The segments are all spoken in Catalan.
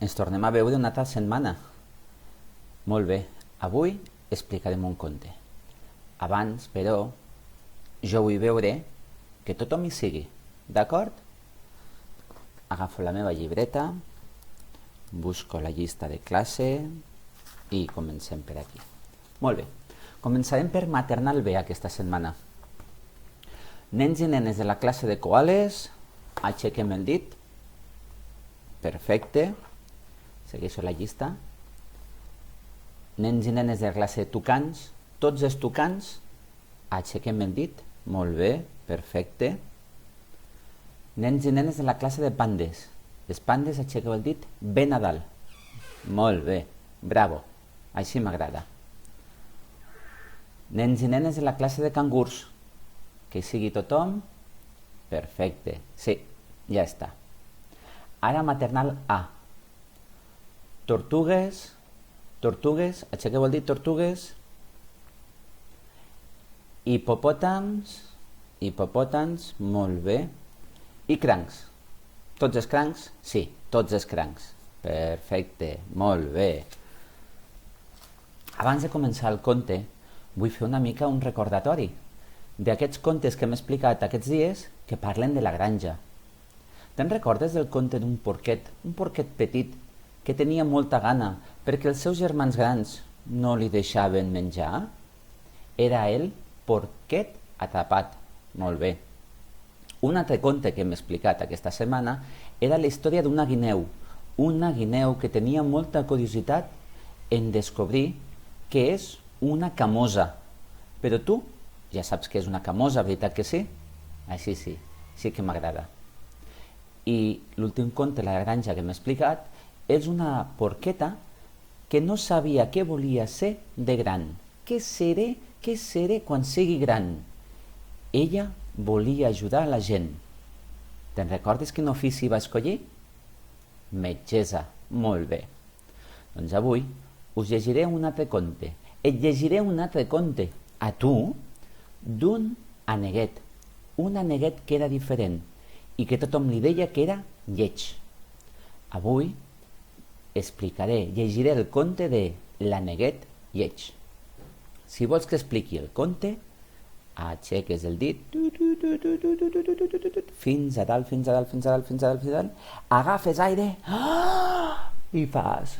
Ens tornem a veure una altra setmana. Molt bé, avui explicarem un conte. Abans, però, jo vull veure que tothom hi sigui, d'acord? Agafo la meva llibreta, busco la llista de classe i comencem per aquí. Molt bé, començarem per maternal B aquesta setmana. Nens i nenes de la classe de koales, aixequem el dit. Perfecte. Segueixo la llista. Nens i nenes de la classe de tucans, tots els tucans, aixequem el dit. Molt bé, perfecte. Nens i nenes de la classe de pandes. Les pandes, aixequeu el dit ben a dalt. Molt bé, bravo. Així m'agrada. Nens i nenes de la classe de cangurs. Que hi sigui tothom. Perfecte. Sí, ja està. Ara maternal A. Tortugues, aixequeu el dit, tortugues. Hipopòtams, molt bé. I crancs. Tots els crancs? Sí, tots els crancs. Perfecte, molt bé. Abans de començar el conte, vull fer una mica un recordatori d'aquests contes que hem explicat aquests dies que parlen de la granja. Te'n recordes del conte d'un porquet petit que tenia molta gana perquè els seus germans grans no li deixaven menjar? Era el porquet atrapat. Molt bé. Un altre conte que hem explicat aquesta setmana era la història d'una guineu que tenia molta curiositat en descobrir què és una camosa. Però tu ja saps què és una camosa, veritat que sí? Així sí, sí que m'agrada. I l'últim conte, la granja que m'he explicat, és una porqueta que no sabia què volia ser de gran. Què seré quan sigui gran? Ella volia ajudar la gent. Te'n recordes quin ofici va escollir? Metgessa, molt bé. Doncs avui us llegiré un altre conte. Et llegiré un altre conte, a tu, d'un aneguet. Un aneguet que era diferent i que tothom li deia que era lleig. Avui llegiré el conte de l'aneguet lleig. Si vols que expliqui el conte, aixeques el dit fins a dalt, fins a dalt, fins a dalt, fins a dalt, fins a dalt, agafes aire i fas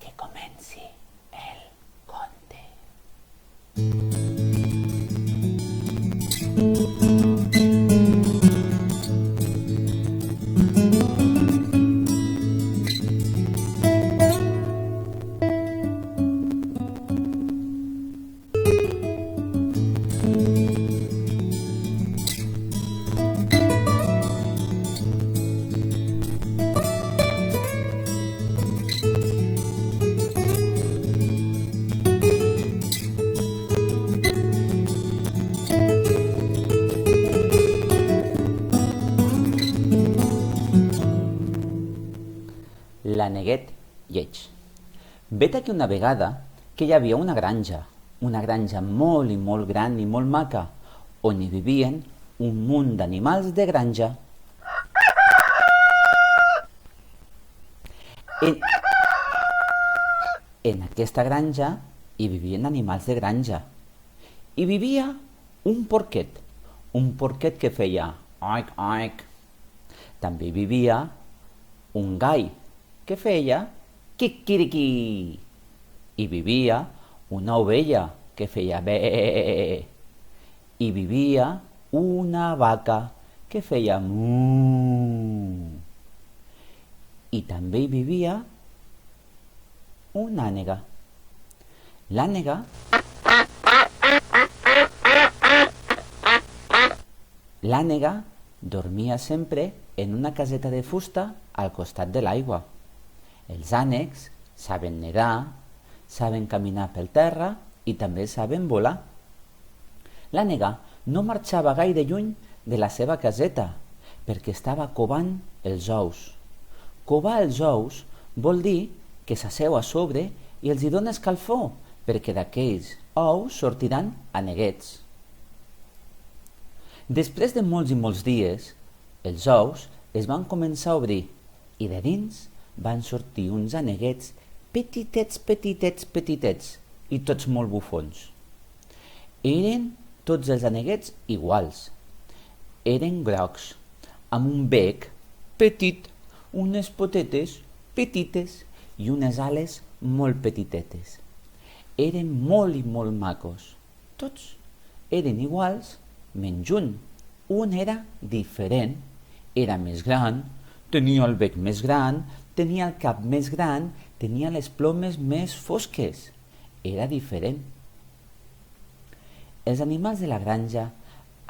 que comenci el conte. L'aneguet lleig. Vet aquí una vegada que hi havia una granja molt i molt gran i molt maca, on hi vivien un munt d'animals de granja. En aquesta granja hi vivien animals de granja. Hi vivia un porquet que feia oic, oic. També hi vivia un gall que feia quiquiriquí. Hi vivia una ovella que feia bé. Hi vivia una vaca que feia mu. I també hi vivia una ànega. L'ànega dormia sempre en una caseta de fusta al costat de l'aigua. Els ànecs saben nedar, saben caminar pel terra i també saben volar. L'ànega no marxava gaire lluny de la seva caseta perquè estava covant els ous. Covar els ous vol dir que s'asseu a sobre i els hi dona escalfor perquè d'aquells ous sortiran aneguets. Després de molts i molts dies, els ous es van començar a obrir i de dins van sortir uns aneguets petitets, petitets, petitets i tots molt bufons. Eren tots els aneguets iguals. Eren grocs, amb un bec petit, unes potetes petites i unes ales molt petitetes. Eren molt i molt macos. Tots eren iguals, menys un. Un era diferent. Era més gran, tenia el bec més gran, tenia el cap més gran, tenia les plomes més fosques. Era diferent. Els animals de la granja,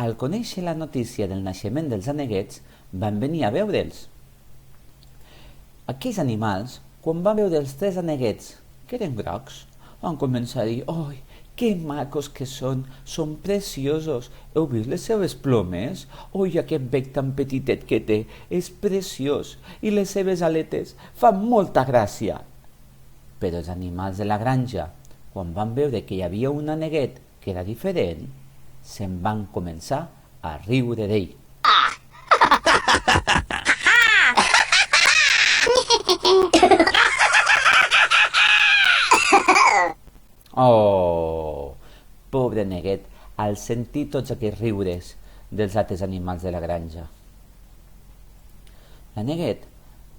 al conèixer la notícia del naixement dels aneguets, van venir a veure'ls. Aquells animals, quan van veure els 3 aneguets, que eren grocs, van començar a dir: «Oi, que macos que són preciosos, heu vist les seves plomes? Oi, aquest bec tan petitet que té, és preciós, i les seves aletes fan molta gràcia». Però els animals de la granja, quan van veure que hi havia un aneguet que era diferent, se'n van començar a riure d'ell. Oh, pobre neguet, al sentir tots aquests riures dels altres animals de la granja. La neguet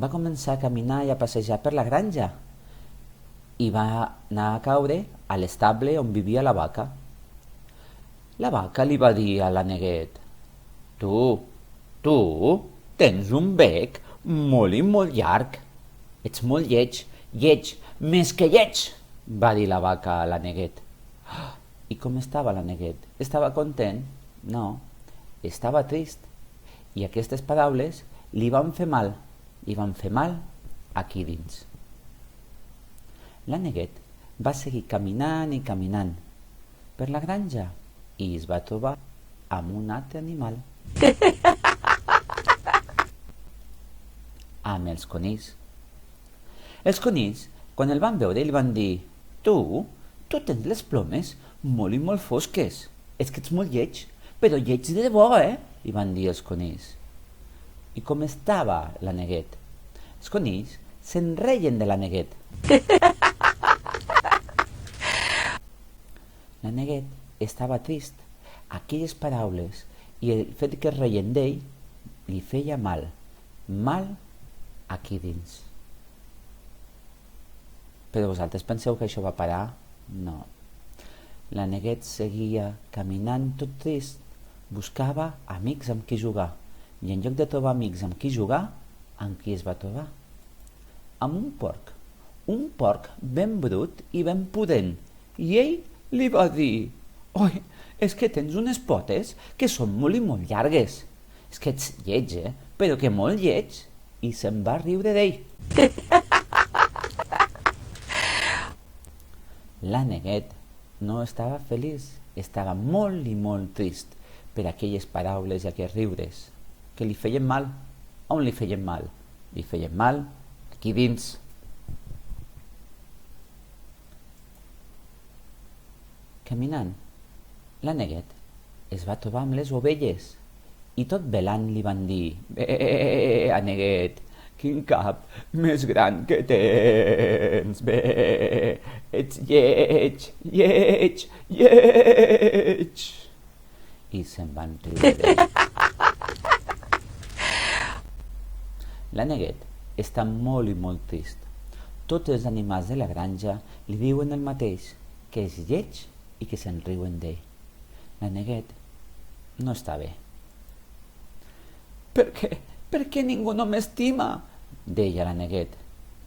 va començar a caminar i a passejar per la granja i va anar a caure a l'estable on vivia la vaca. La vaca li va dir a la neguet: Tu, tens un bec molt i molt llarg. Ets molt lleig, més que lleig, va dir la vaca a la neguet. I com estava la neguet? Estava content? No, estava trist. I aquestes paraules li van fer mal aquí dins. La neguet va seguir caminant i caminant per la granja i es va trobar amb un altre animal. Amb els conills. Els conills, quan el van veure, li van dir: Tu tens les plomes molt i molt fosques. És que ets molt lleig, però lleig de debò, li van dir els conills. I com estava la neguet? Els conills se'n reien de la neguet. La neguet estava trist. Aquelles paraules i el fet que es reien d'ell li feia mal aquí dins. Però vosaltres penseu que això va parar? No. La neguet seguia caminant tot trist, buscava amics amb qui jugar, i en lloc de trobar amics amb qui jugar, amb qui es va trobar? Amb un porc ben brut i ben pudent, i ell li va dir: «Oi, és que tens unes potes que són molt i molt llargues. És que ets lleig, però que molt lleig». I se'n va riure d'ell. La neguet no estava feliç, estava molt i molt trist per aquelles paraules i aquells riures que li feien mal. On li feien mal? Li feien mal aquí dins. Caminant, la neguet es va trobar amb les ovelles i tot belant li van dir: «Bé, neguet, quin cap més gran que tens, bé, ets lleig. I se'n van riure d'ell. La neguet està molt i molt trist. Tots els animals de la granja li diuen el mateix, que és lleig i que se'n riuen d'ell. La neguet no està bé. Per què ningú no m'estima?», deia la neguet.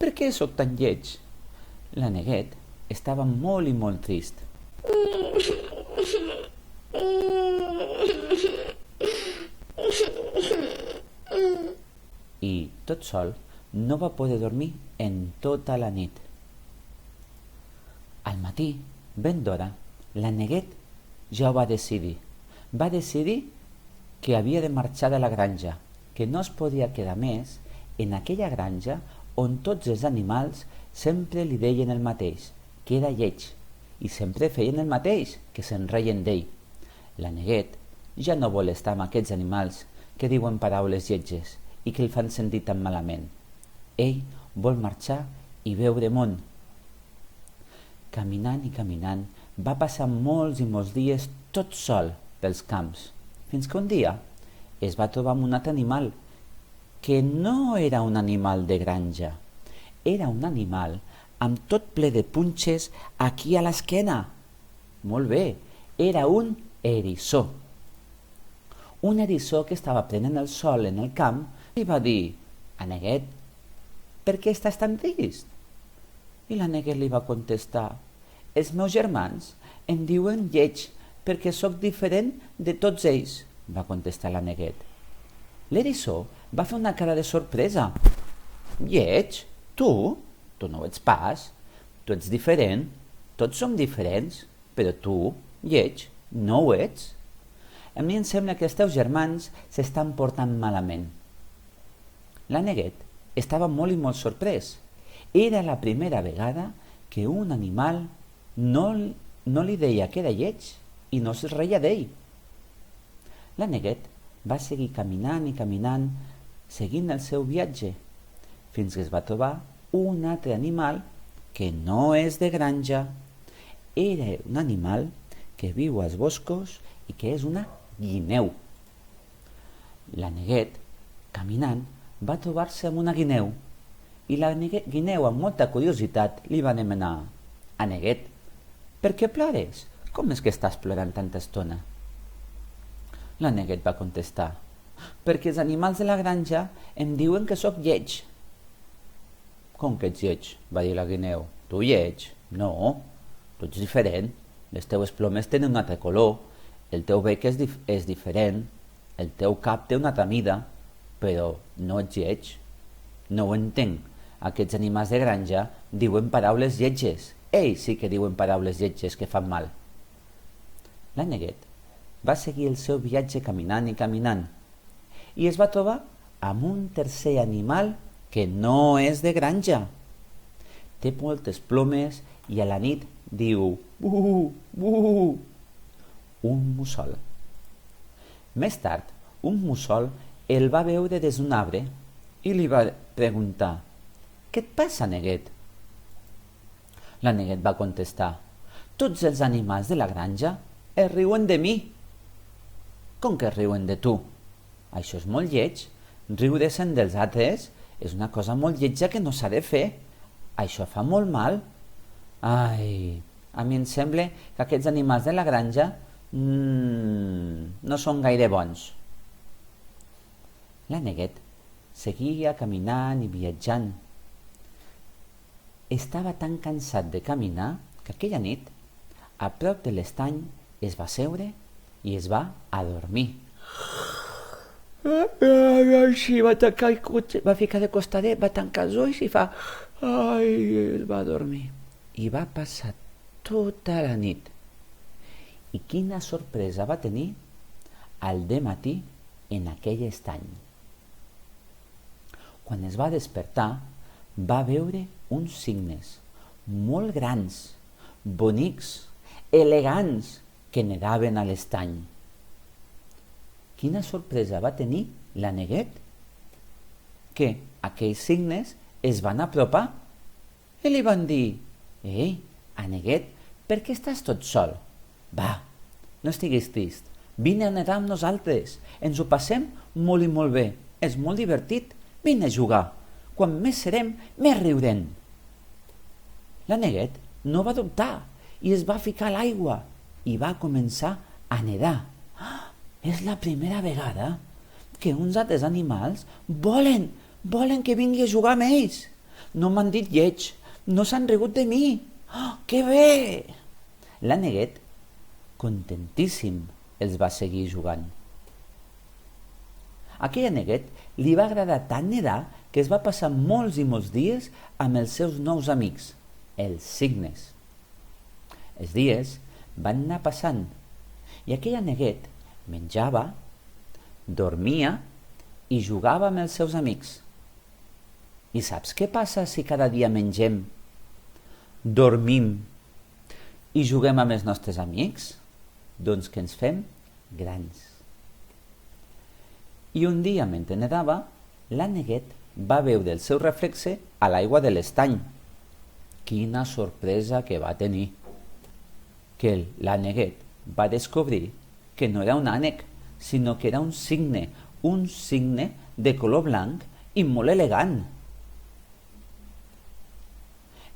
«Per què sóc tan lleig?». La neguet estava molt i molt trist. I, tot sol, no va poder dormir en tota la nit. Al matí, ben d'hora, la neguet ja ho va decidir. Va decidir que havia de marxar de la granja, que no es podia quedar més en aquella granja on tots els animals sempre li deien el mateix, que era lleig, i sempre feien el mateix, que se'n reien d'ell. La neguet ja no vol estar amb aquests animals que diuen paraules lletges i que el fan sentir tan malament. Ell vol marxar i veure món. Caminant i caminant, va passar molts i molts dies tot sol pels camps, fins que un dia es va trobar amb un altre animal, que no era un animal de granja, era un animal amb tot ple de punxes aquí a l'esquena. Molt bé, era un eriçó. Un eriçó que estava prenent el sol en el camp li va dir: «Aneguet, per què estàs tan trist?» I l'aneguet li va contestar: «Els meus germans em diuen lleig perquè sóc diferent de tots ells», va contestar l'aneguet. L'eriçó va fer una cara de sorpresa. «Lleig? Tu? Tu no ho ets pas. Tu ets diferent. Tots som diferents. Però tu, lleig, no ho ets. A mi em sembla que els teus germans s'estan portant malament». L'aneguet estava molt i molt sorprès. Era la primera vegada que un animal no li deia que era lleig i no es reia d'ell. L'aneguet va seguir caminant i caminant, seguint el seu viatge, fins que es va trobar un altre animal que no és de granja. Era un animal que viu als boscos i que és una guineu. L'aneguet, caminant, va trobar-se amb una guineu i la guineu, amb molta curiositat, li va demanar: «Aneguet, per què plores? Com és que estàs plorant tanta estona?» L'aneguet va contestar: «Perquè els animals de la granja em diuen que sóc lleig». «Com que ets lleig?», va dir la guineu. «Tu lleig? No, tu ets diferent. Les teues plomes tenen un altre color, el teu bec és diferent, el teu cap té una altra mida, però no ets lleig. No ho entenc. Aquests animals de granja diuen paraules lletges. Ells sí que diuen paraules lletges que fan mal». L'aneguet va seguir el seu viatge caminant i caminant i es va trobar amb un tercer animal que no és de granja. Té moltes plomes i a la nit diu «buh, buh», un mussol. Més tard, un mussol el va veure des d'un arbre i li va preguntar: «Què et passa, neguet?» L'aneguet va contestar: «Tots els animals de la granja es riuen de mi». «Com que es riuen de tu? Això és molt lleig. Riure-se'n dels altres és una cosa molt lletja que no s'ha de fer. Això fa molt mal. Ai, a mi em sembla que aquests animals de la granja no són gaire bons». L'aneguet seguia caminant i viatjant. Estava tan cansat de caminar que aquella nit, a prop de l'estany, es va seure i es va adormir. Així va tancar el cotxe, va ficar de costadet, va tancar els ulls i fa... Ai, es va dormir. I va passar tota la nit. I quina sorpresa va tenir al dematí en aquell estany. Quan es va despertar, va veure uns cignes molt grans, bonics, elegants, que nedaven a l'estany. Quina sorpresa va tenir l'aneguet? Que aquells cignes es van apropar i li van dir: «Ei, aneguet, per què estàs tot sol? Va, no estiguis trist, vine a nedar amb nosaltres, ens ho passem molt i molt bé, és molt divertit, vine a jugar, quan més serem, més riurem». L'aneguet no va dubtar i es va ficar a l'aigua i va començar a nedar. És la primera vegada que uns altres animals volen que vingui a jugar amb ells. No m'han dit lleig, no s'han rigut de mi. Que bé! L'aneguet, contentíssim, els va seguir jugant. A aquell aneguet li va agradar tant nedar que es va passar molts i molts dies amb els seus nous amics, els cignes. Els dies van anar passant i aquell aneguet menjava, dormia i jugava amb els seus amics. I saps què passa si cada dia mengem, dormim i juguem amb els nostres amics? Doncs que ens fem grans. I un dia, mentre nedava, l'àneguet va veure el seu reflexe a l'aigua de l'estany. Quina sorpresa que va tenir! Que l'àneguet va descobrir que no era un ànec, sinó que era un cigne de color blanc i molt elegant.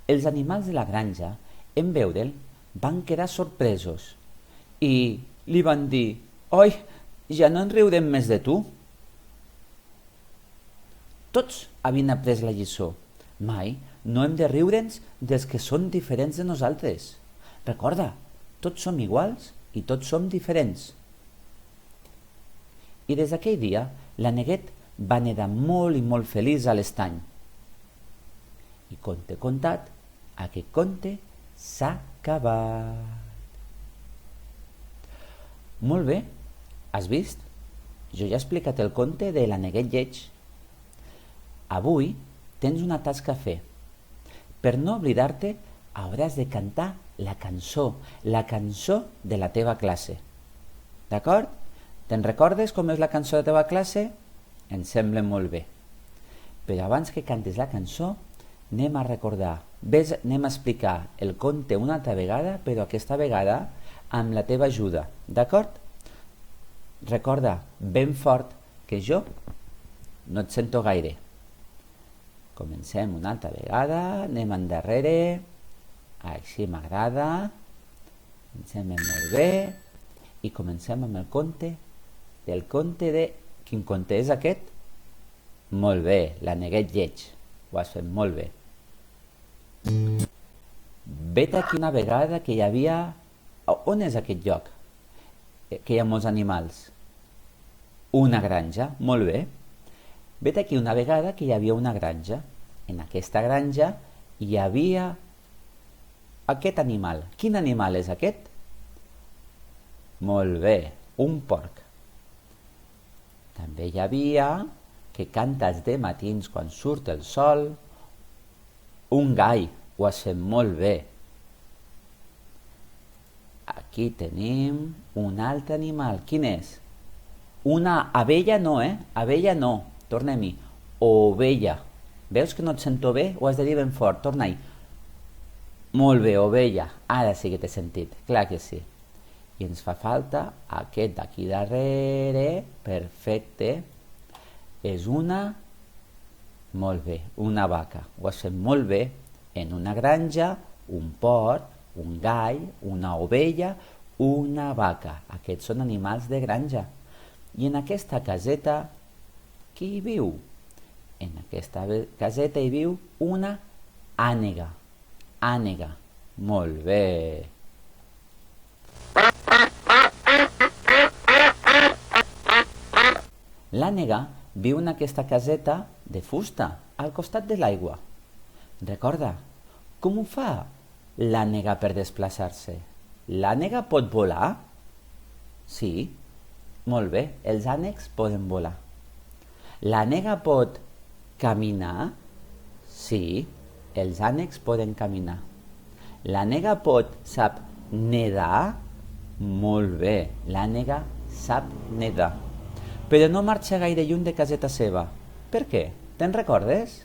Els animals de la granja, en veure'l, van quedar sorpresos i li van dir: «Oi, ja no en riurem més de tu». Tots havien après la lliçó. Mai no hem de riure'ns dels que són diferents de nosaltres. Recorda, tots som iguals i tots som diferents. I des d'aquell dia, l'àneguet va nedar molt i molt feliç a l'estany. I conte contat, aquest conte s'ha acabat. Molt bé, has vist? Jo ja he explicat el conte de l'àneguet lleig. Avui tens una tasca a fer. Per no oblidar-te, hauràs de cantar la cançó de la teva classe. D'acord? Te'n recordes com és la cançó de la teva classe? Em sembla molt bé. Però abans que cantes la cançó, anem a recordar, anem a explicar el conte una altra vegada, però aquesta vegada amb la teva ajuda. D'acord? Recorda ben fort que jo no et sento gaire. Comencem una altra vegada, anem endarrere, així m'agrada, em sembla molt bé, i comencem amb el conte de... Quin conte és aquest? Molt bé, l'àneguet lleig, ho has fet molt bé. Vet aquí una vegada que hi havia... On és aquest lloc? Que hi ha molts animals. Una granja, molt bé. Vet aquí una vegada que hi havia una granja. En aquesta granja hi havia aquest animal. Quin animal és aquest? Molt bé, un porc. També hi havia, que canta els matins quan surt el sol, un gall. Ho has fet molt bé. Aquí tenim un altre animal. Quin és? Una abella no, Abella no. Tornem-hi. Ovella. Veus que no et sento bé? Ho has de dir ben fort. Torna-hi. Molt bé, ovella. Ara sí que t'he sentit. Clar que sí. I ens fa falta aquest d'aquí darrere. Perfecte. És una... Molt bé, una vaca. Ho has fet molt bé. En una granja, un porc, un gall, una ovella, una vaca. Aquests són animals de granja. I en aquesta caseta, qui hi viu? En aquesta caseta hi viu una ànega. Ànega. Molt bé. L'ànega viu en aquesta caseta de fusta, al costat de l'aigua. Recorda, com ho fa l'ànega per desplaçar-se? L'ànega pot volar? Sí, molt bé, els ànecs poden volar. L'ànega pot caminar? Sí, els ànecs poden caminar. L'ànega sap nedar? Molt bé, l'ànega sap nedar. Però no marxa gaire lluny de caseta seva. Per què? Te'n recordes?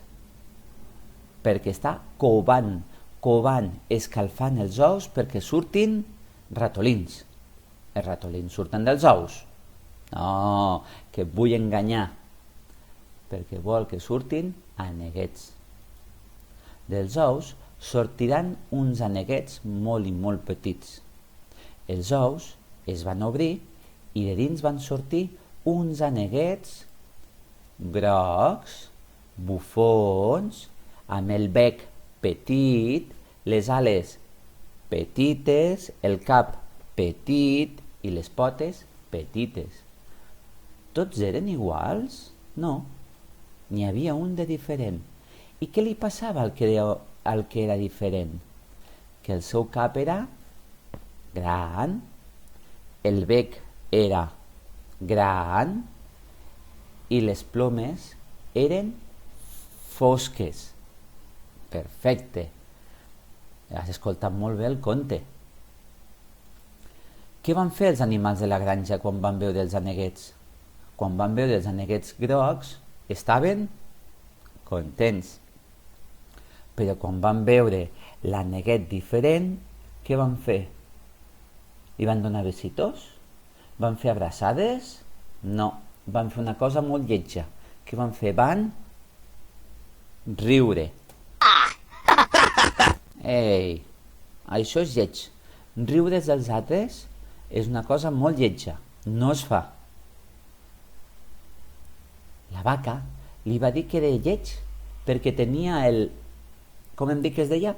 Perquè està covant, escalfant els ous perquè surtin ratolins. Els ratolins surten dels ous? No, que et vull enganyar. Perquè vol que surtin aneguets. Dels ous sortiran uns aneguets molt i molt petits. Els ous es van obrir i de dins van sortir uns aneguets grocs, bufons, amb el bec petit, les ales petites, el cap petit i les potes petites. Tots eren iguals? No, n'hi havia un de diferent. I què li passava al que era diferent? Que el seu cap era gran, el bec era gran i les plomes eren fosques. Perfecte. Has escoltat molt bé el conte. Què van fer els animals de la granja quan van veure els aneguets? Quan van veure els aneguets grocs, estaven contents. Però quan van veure l'aneguet diferent, què van fer? Li van donar besitos? Van fer abraçades? No, van fer una cosa molt lletja. Què van fer? Van riure. Ei, això és lleig. Riure dels altres és una cosa molt lletja. No es fa. La vaca li va dir que era lleig perquè tenia el... Com hem dit que es deia?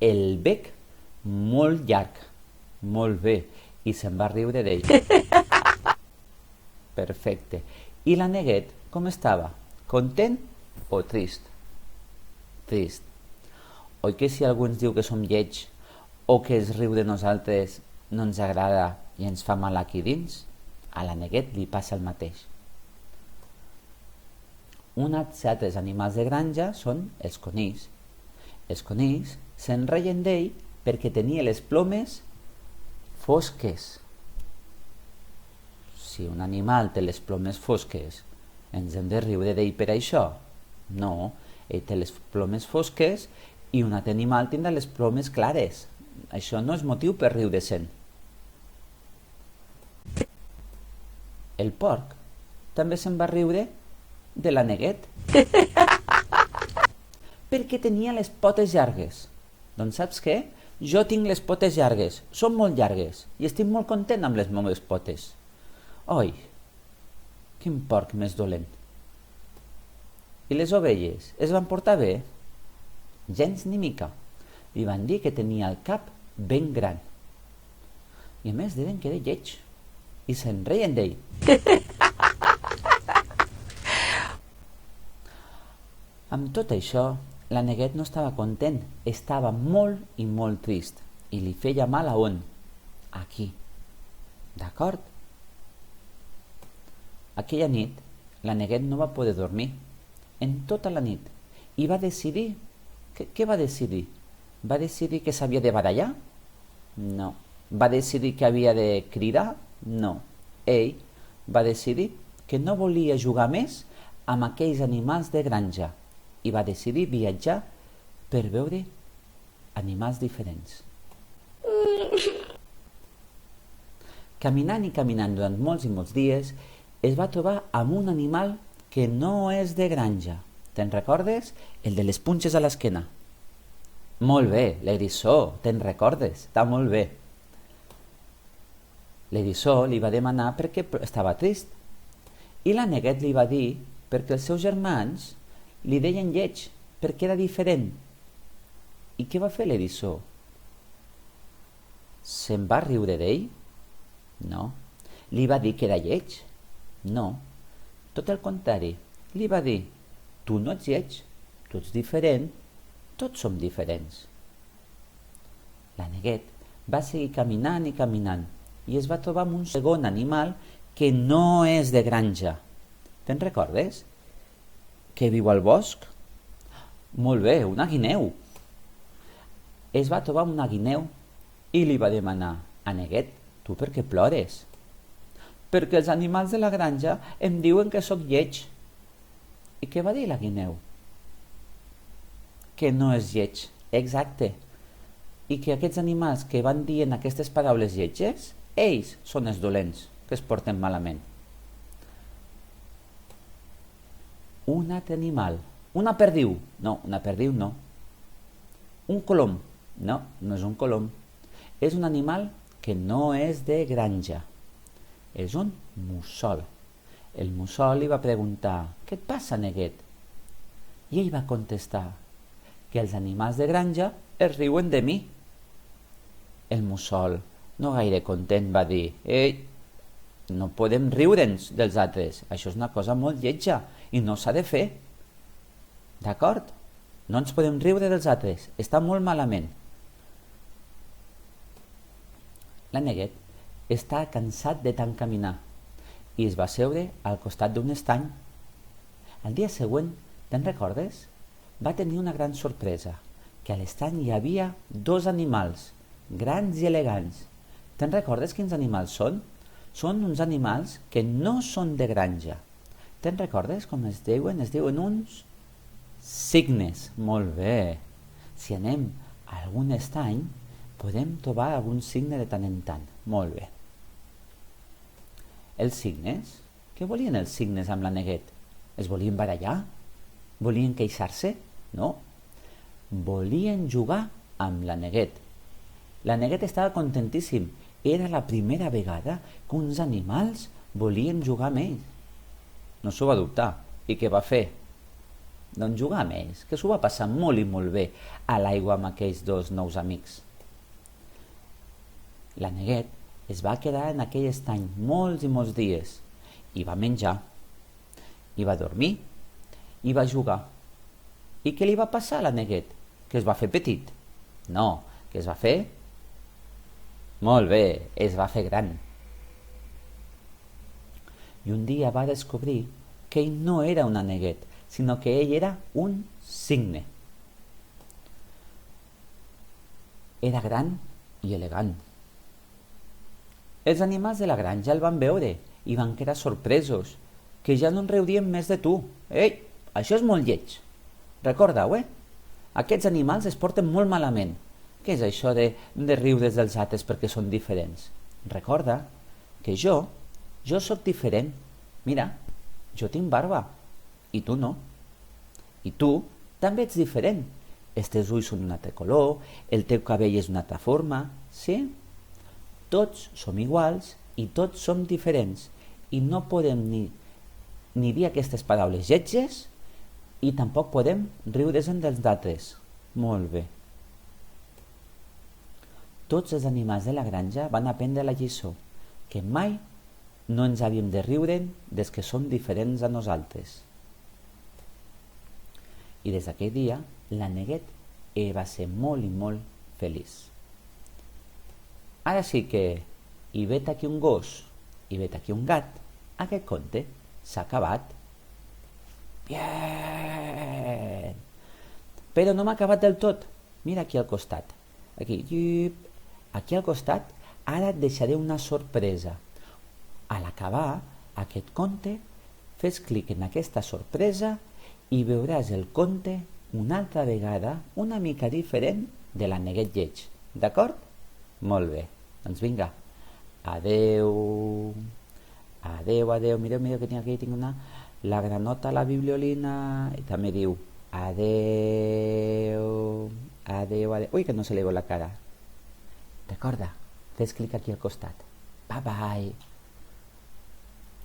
El bec molt llarg. Molt bé. I se'n va riure d'ell. Perfecte. I l'aneguet com estava? Content o trist? Trist. Oi que si algú ens diu que som lleig o que es riu de nosaltres no ens agrada i ens fa mal aquí dins? A l'aneguet li passa el mateix. Uns altres animals de granja són els conills. Els conills se'n reien d'ell perquè tenia les plomes fosques. Si un animal té les plomes fosques, ens hem de riure d'ell per això? No, ell té les plomes fosques i un altre animal tindrà les plomes clares. Això no és motiu per riure-se'n. El porc també se'n va riure de l'aneguet perquè tenia les potes llargues. Doncs saps què? Jo tinc les potes llargues, són molt llargues i estic molt content amb les meves potes. Oi, quin porc més dolent. I les ovelles es van portar bé? Gens ni mica. Li van dir que tenia el cap ben gran. I a més diuen que era lleig. I se'n reien d'ell. Amb tot això, l'aneguet no estava content. Estava molt i molt trist. I li feia mal a on? Aquí. D'acord? Aquella nit, l'aneguet no va poder dormir. En tota la nit. I va decidir... Què va decidir? Va decidir que s'havia de barallar? No. Va decidir que havia de cridar? No. Ell va decidir que no volia jugar més amb aquells animals de granja i va decidir viatjar per veure animals diferents. Caminant i caminant durant molts i molts dies, es va trobar amb un animal que no és de granja. Te'n recordes? El de les punxes a l'esquena. Molt bé, l'eriçó, te'n recordes? Està molt bé. L'eriçó li va demanar perquè estava trist. I l'aneguet li va dir perquè els seus germans li deien lleig, perquè era diferent. I què va fer l'eriçó? Se'n va riure d'ell? No. Li va dir que era lleig? No. Tot el contrari, li va dir: tu no ets lleig, tu ets diferent, tots som diferents. L'aneguet va seguir caminant i caminant i es va trobar amb un segon animal que no és de granja. Te'n recordes? Que viu al bosc? Molt bé, una guineu. Es va trobar amb una guineu i li va demanar: aneguet, tu per què plores? Perquè els animals de la granja em diuen que sóc lleig. I què va dir la guineu? Que no és lleig, exacte. I que aquests animals que van dient aquestes paraules lletges, ells són els dolents, que es porten malament. Un altre animal. Una perdiu. No, una perdiu no. Un colom. No, no és un colom. És un animal que no és de granja. És un mussol. El mussol li va preguntar: què et passa, neguet? I ell va contestar que els animals de granja es riuen de mi. El mussol, no gaire content, va dir: ei, no podem riure'ns dels altres, això és una cosa molt lletja i no s'ha de fer. D'acord? No ens podem riure dels altres, està molt malament. L'aneguet està cansat de tant caminar i es va seure al costat d'un estany. El dia següent, te'n recordes? Va tenir una gran sorpresa, que a l'estany hi havia 2 animals, grans i elegants. Te'n recordes quins animals són? Són uns animals que no són de granja. Te'n recordes com es diuen? Es diuen uns cignes. Molt bé. Si anem a algun estany, podem trobar algun cigne de tant en tant. Molt bé. Els cignes? Què volien els cignes amb l'Aneguet? Es volien barallar? Volien queixar-se? No. Volien jugar amb l'Aneguet. L'Aneguet estava contentíssim. Era la primera vegada que uns animals volien jugar amb ells. No s'ho va dubtar. I què va fer? Doncs jugar amb ells, que s'ho va passar molt i molt bé a l'aigua amb aquells dos nous amics. L'Aneguet es va quedar en aquell estany molts i molts dies. I va menjar, i va dormir, i va jugar. I què li va passar a l'Aneguet? Que es va fer petit? No, que es va fer... Molt bé, es va fer gran. I un dia va descobrir que ell no era un aneguet, sinó que ell era un cigne. Era gran i elegant. Els animals de la granja el van veure i van quedar sorpresos, que ja no en riurien més de tu. Ei, això és molt lleig. Recorda-ho, Aquests animals es porten molt malament. Què és això de riure's dels altres perquè són diferents? Recorda que jo sóc diferent. Mira, jo tinc barba i tu no. I tu també ets diferent. Els teus ulls són un altre color, el teu cabell és una altra forma, sí? Tots som iguals i tots som diferents i no podem ni dir aquestes paraules lletges i tampoc podem riure's dels altres. Molt bé. Tots els animals de la granja van aprendre la lliçó, que mai no ens havíem de riure des que som diferents a nosaltres. I des d'aquell dia, l'Aneguet va ser molt i molt feliç. Ara sí que, i vet aquí un gos, i vet aquí un gat, aquest conte s'ha acabat. Bien! Però no m'ha acabat del tot. Mira aquí al costat. Aquí al costat, ara et deixaré una sorpresa. A l'acabar aquest conte, fes clic en aquesta sorpresa i veuràs el conte una altra vegada una mica diferent de l'Aneguet lleig. D'acord? Molt bé. Doncs vinga. Adeu. Adeu, adeu. Mireu que tinc aquí, la granota a la bibliolina. I també diu adeu. Adeu, adeu. Ui, que no se li veu la cara. Recorda, fes clic aquí al costat. Bye bye.